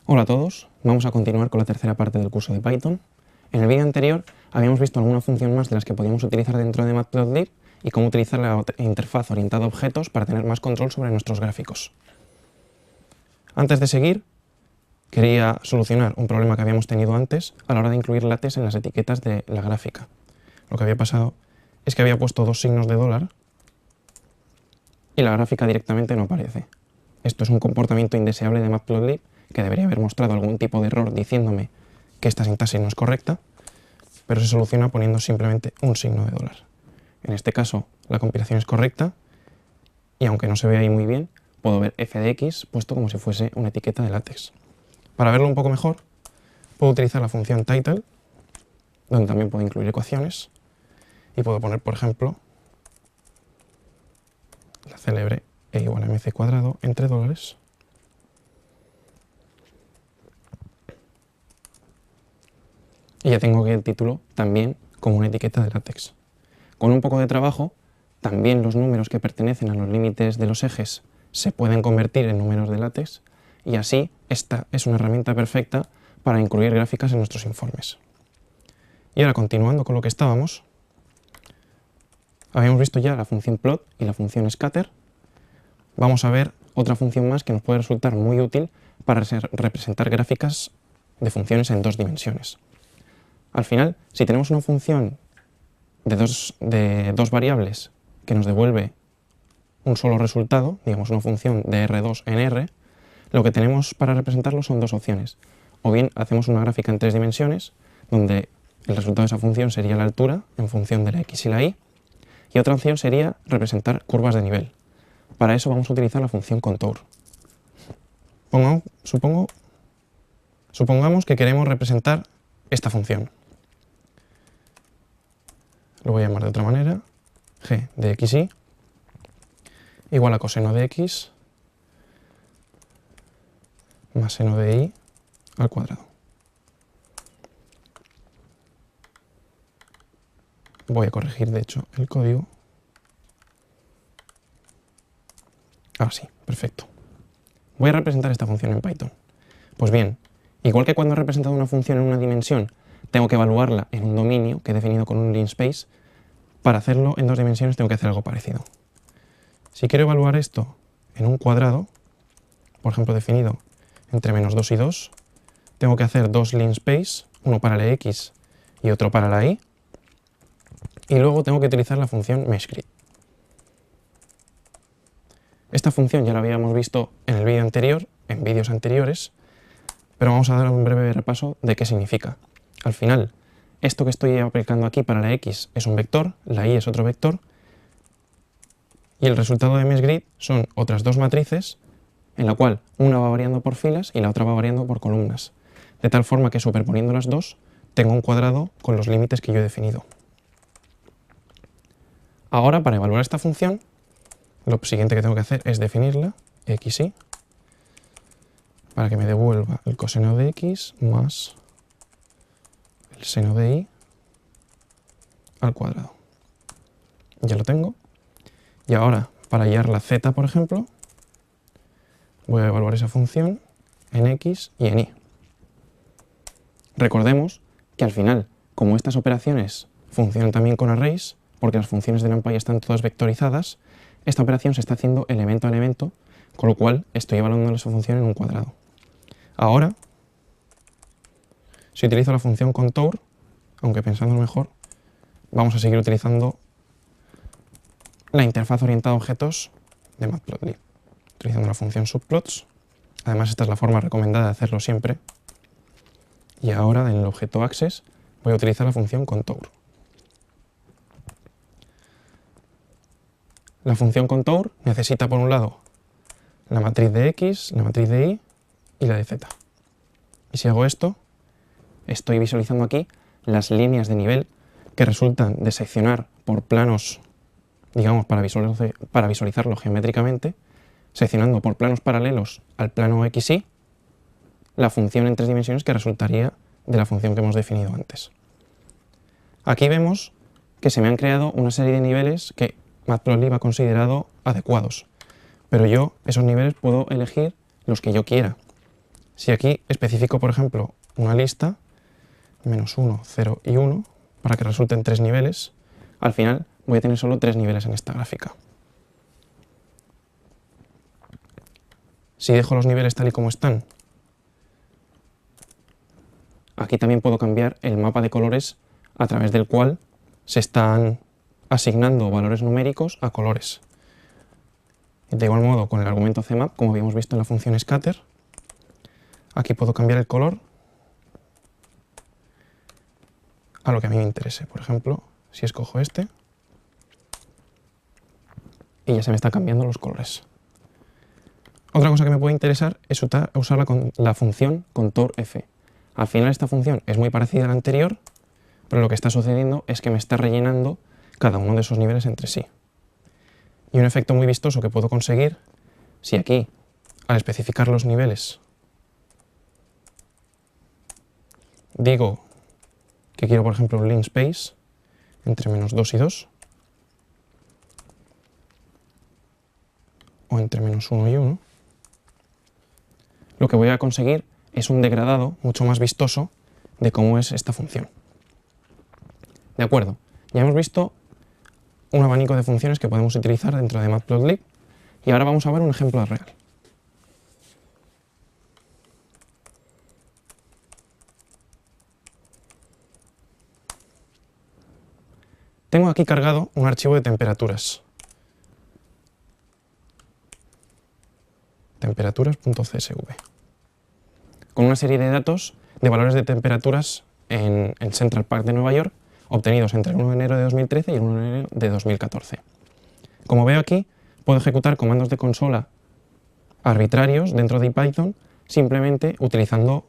Hola a todos, vamos a continuar con la tercera parte del curso de Python. En el vídeo anterior habíamos visto alguna función más de las que podíamos utilizar dentro de Matplotlib y cómo utilizar la interfaz orientada a objetos para tener más control sobre nuestros gráficos. Antes de seguir, quería solucionar un problema que habíamos tenido antes a la hora de incluir látex en las etiquetas de la gráfica. Lo que había pasado es que había puesto dos signos de dólar y la gráfica directamente no aparece. Esto es un comportamiento indeseable de Matplotlib que debería haber mostrado algún tipo de error diciéndome que esta sintaxis no es correcta, pero se soluciona poniendo simplemente un signo de dólar. En este caso, la compilación es correcta y aunque no se ve ahí muy bien, puedo ver f de x puesto como si fuese una etiqueta de látex. Para verlo un poco mejor, puedo utilizar la función title, donde también puedo incluir ecuaciones, y puedo poner, por ejemplo, la célebre e igual a mc cuadrado entre dólares. Y ya tengo aquí el título también como una etiqueta de látex. Con un poco de trabajo, también los números que pertenecen a los límites de los ejes se pueden convertir en números de látex y así esta es una herramienta perfecta para incluir gráficas en nuestros informes. Y ahora, continuando con lo que estábamos, habíamos visto ya la función plot y la función scatter. Vamos a ver otra función más que nos puede resultar muy útil para representar gráficas de funciones en dos dimensiones. Al final, si tenemos una función de dos variables que nos devuelve un solo resultado, digamos una función de R2 en R, lo que tenemos para representarlo son dos opciones. O bien hacemos una gráfica en tres dimensiones, donde el resultado de esa función sería la altura en función de la x y la y, y otra opción sería representar curvas de nivel. Para eso vamos a utilizar la función contour. Supongamos que queremos representar esta función. Lo voy a llamar de otra manera, g de xy igual a coseno de x más seno de y al cuadrado. Voy a corregir, de hecho, el código. Ahora sí, perfecto. Voy a representar esta función en Python. Pues bien, igual que cuando he representado una función en una dimensión, tengo que evaluarla en un dominio que he definido con un linspace. Para hacerlo en dos dimensiones tengo que hacer algo parecido. Si quiero evaluar esto en un cuadrado, por ejemplo definido entre -2 y 2, tengo que hacer dos linspace, uno para la x y otro para la y, y luego tengo que utilizar la función meshGrid. Esta función ya la habíamos visto en el vídeo anterior, en vídeos anteriores, pero vamos a dar un breve repaso de qué significa. Al final, esto que estoy aplicando aquí para la x es un vector, la y es otro vector, y el resultado de meshGrid son otras dos matrices, en la cual una va variando por filas y la otra va variando por columnas, de tal forma que superponiendo las dos tengo un cuadrado con los límites que yo he definido. Ahora, para evaluar esta función, lo siguiente que tengo que hacer es definirla, xy, para que me devuelva el coseno de x más el seno de y al cuadrado. Ya lo tengo. Y ahora, para hallar la z, por ejemplo, voy a evaluar esa función en x y en y. Recordemos que al final, como estas operaciones funcionan también con arrays, porque las funciones de NumPy están todas vectorizadas, esta operación se está haciendo elemento a elemento, con lo cual estoy evaluando esa función en un cuadrado. Ahora, si utilizo la función contour, aunque pensándolo mejor, vamos a seguir utilizando la interfaz orientada a objetos de Matplotlib, utilizando la función subplots. Además, esta es la forma recomendada de hacerlo siempre. Y ahora, en el objeto access, voy a utilizar la función contour. La función contour necesita, por un lado, la matriz de x, la matriz de y y la de z. Y si hago esto, estoy visualizando aquí las líneas de nivel que resultan de seccionar por planos, digamos, para visualizarlo geométricamente, seccionando por planos paralelos al plano xy, la función en tres dimensiones que resultaría de la función que hemos definido antes. Aquí vemos que se me han creado una serie de niveles que Matplotlib ha considerado adecuados, pero yo esos niveles puedo elegir los que yo quiera. Si aquí especifico, por ejemplo, una lista, -1, 0 y 1, para que resulten 3 niveles, al final voy a tener solo 3 niveles en esta gráfica. Si dejo los niveles tal y como están, aquí también puedo cambiar el mapa de colores a través del cual se están asignando valores numéricos a colores. De igual modo, con el argumento cmap, como habíamos visto en la función scatter, aquí puedo cambiar el color a lo que a mí me interese. Por ejemplo, si escojo este, y ya se me están cambiando los colores. Otra cosa que me puede interesar es usar la función contourF. Al final esta función es muy parecida a la anterior, pero lo que está sucediendo es que me está rellenando cada uno de esos niveles entre sí. Y un efecto muy vistoso que puedo conseguir, si aquí, al especificar los niveles, digo que quiero, por ejemplo, un link space entre -2 y 2, o entre -1 y 1, lo que voy a conseguir es un degradado mucho más vistoso de cómo es esta función. De acuerdo, ya hemos visto un abanico de funciones que podemos utilizar dentro de Matplotlib y ahora vamos a ver un ejemplo real. Tengo aquí cargado un archivo de temperaturas. temperaturas.csv, con una serie de datos de valores de temperaturas en el Central Park de Nueva York, obtenidos entre el 1 de enero de 2013 y el 1 de enero de 2014. Como veo aquí, puedo ejecutar comandos de consola arbitrarios dentro de Python simplemente utilizando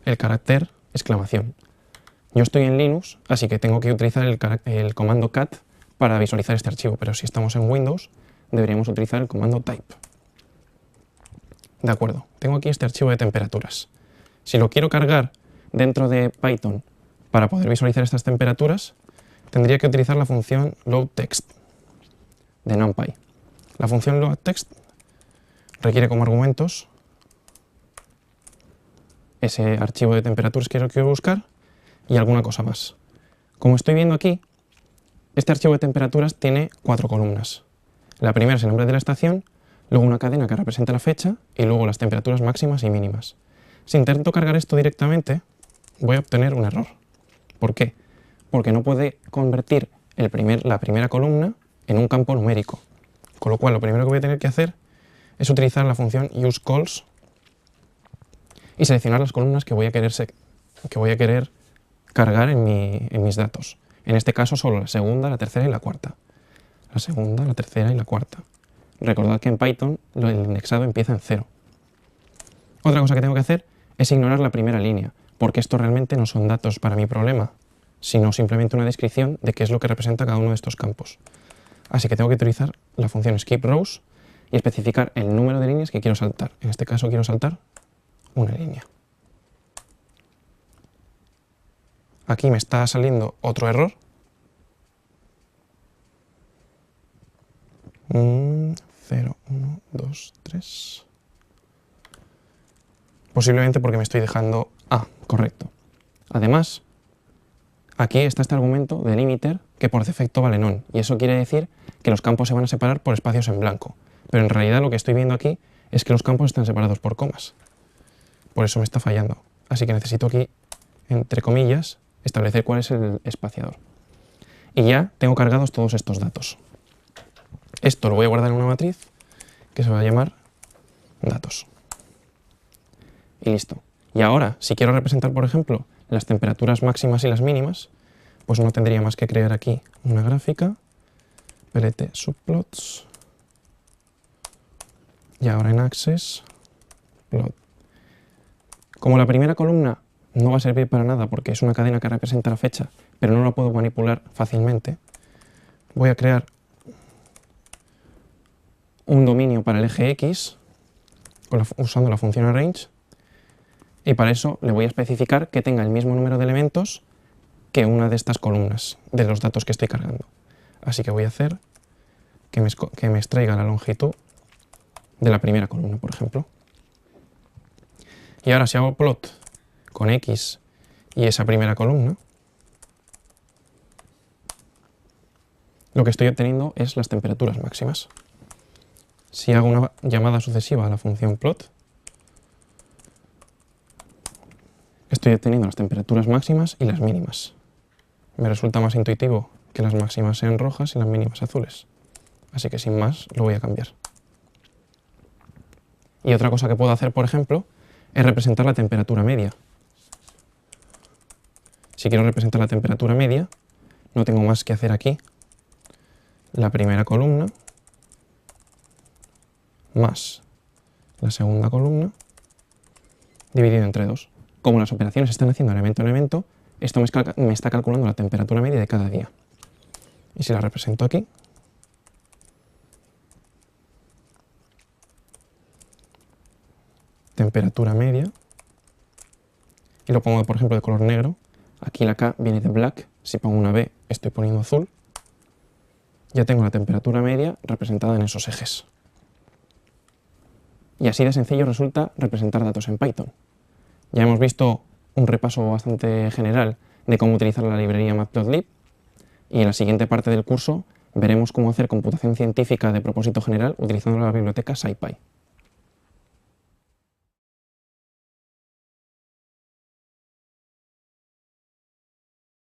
el carácter exclamación. Yo estoy en Linux, así que tengo que utilizar el comando cat para visualizar este archivo, pero si estamos en Windows, deberíamos utilizar el comando type. De acuerdo, tengo aquí este archivo de temperaturas. Si lo quiero cargar dentro de Python para poder visualizar estas temperaturas, tendría que utilizar la función loadText de NumPy. La función loadText requiere como argumentos ese archivo de temperaturas que quiero buscar y alguna cosa más. Como estoy viendo aquí, este archivo de temperaturas tiene 4 columnas. La primera es el nombre de la estación, luego una cadena que representa la fecha y luego las temperaturas máximas y mínimas. Si intento cargar esto directamente, voy a obtener un error. ¿Por qué? Porque no puede convertir la primera columna en un campo numérico. Con lo cual, lo primero que voy a tener que hacer es utilizar la función useCalls y seleccionar las columnas que voy a querer cargar en mis datos. En este caso, solo la segunda, la tercera y la cuarta. La segunda, la tercera y la cuarta. Recordad que en Python el indexado empieza en 0. Otra cosa que tengo que hacer es ignorar la primera línea, porque esto realmente no son datos para mi problema, sino simplemente una descripción de qué es lo que representa cada uno de estos campos. Así que tengo que utilizar la función skipRows y especificar el número de líneas que quiero saltar. En este caso quiero saltar una línea. Aquí me está saliendo otro error. 0, 1, 2, 3. Posiblemente porque me estoy dejando correcto. Además, aquí está este argumento de limiter que por defecto vale none, y eso quiere decir que los campos se van a separar por espacios en blanco. Pero en realidad lo que estoy viendo aquí es que los campos están separados por comas. Por eso me está fallando. Así que necesito aquí, entre comillas, establecer cuál es el espaciador. Y ya tengo cargados todos estos datos. Esto lo voy a guardar en una matriz que se va a llamar datos. Y listo. Y ahora, si quiero representar, por ejemplo, las temperaturas máximas y las mínimas, pues no tendría más que crear aquí una gráfica, plt subplots, y ahora en access, plot. Como la primera columna no va a servir para nada porque es una cadena que representa la fecha, pero no la puedo manipular fácilmente, voy a crear un dominio para el eje X usando la función arrange, y para eso le voy a especificar que tenga el mismo número de elementos que una de estas columnas de los datos que estoy cargando. Así que voy a hacer que me extraiga la longitud de la primera columna, por ejemplo. Y ahora si hago plot con X y esa primera columna, lo que estoy obteniendo es las temperaturas máximas. Si hago una llamada sucesiva a la función plot, estoy obteniendo las temperaturas máximas y las mínimas. Me resulta más intuitivo que las máximas sean rojas y las mínimas azules. Así que sin más lo voy a cambiar. Y otra cosa que puedo hacer, por ejemplo, es representar la temperatura media. Si quiero representar la temperatura media, no tengo más que hacer aquí la primera columna más la segunda columna dividido entre 2. Como las operaciones se están haciendo elemento en elemento, esto me está calculando la temperatura media de cada día. Y si la represento aquí, temperatura media, y lo pongo por ejemplo de color negro, aquí la K viene de black, si pongo una B estoy poniendo azul, ya tengo la temperatura media representada en esos ejes. Y así de sencillo resulta representar datos en Python. Ya hemos visto un repaso bastante general de cómo utilizar la librería Matplotlib, y en la siguiente parte del curso veremos cómo hacer computación científica de propósito general utilizando la biblioteca SciPy.